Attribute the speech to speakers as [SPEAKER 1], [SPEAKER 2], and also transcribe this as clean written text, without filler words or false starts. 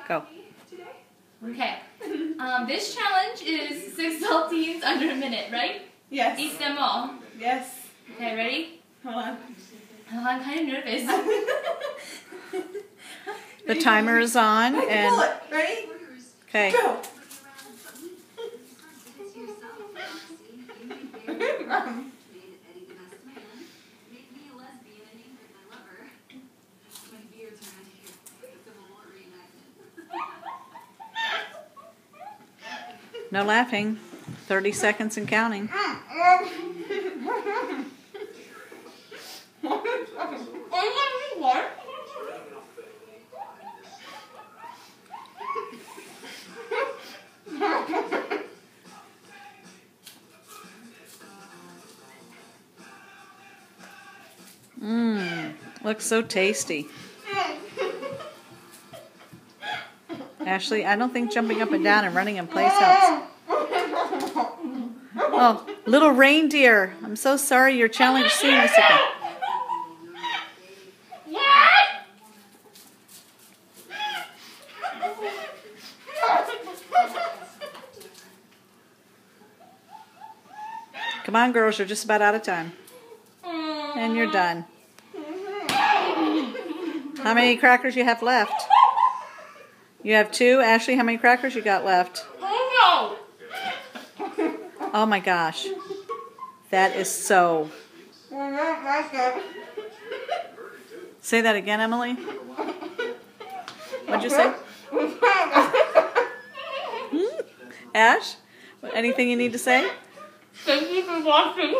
[SPEAKER 1] Go.
[SPEAKER 2] Okay. This challenge is 6 saltines under a minute, right?
[SPEAKER 3] Yes.
[SPEAKER 2] Eat them all.
[SPEAKER 3] Yes.
[SPEAKER 2] Okay, ready?
[SPEAKER 3] Hold on.
[SPEAKER 2] Oh, I'm kind of nervous.
[SPEAKER 1] The timer is on and
[SPEAKER 3] Pull it. Ready?
[SPEAKER 1] okay.
[SPEAKER 3] Go.
[SPEAKER 1] No laughing. 30 seconds and counting. Looks so tasty. Ashley, I don't think jumping up and down and running in place helps. Oh, little reindeer. I'm so sorry your challenge soon is again. Come on, girls, you're just about out of time. And you're done. How many crackers you have left? You have 2. Ashley, how many crackers you got left? Oh my gosh. That is so. Say that again, Emily. What'd you say? Ash? Anything you need to say?
[SPEAKER 2] Thank you for watching.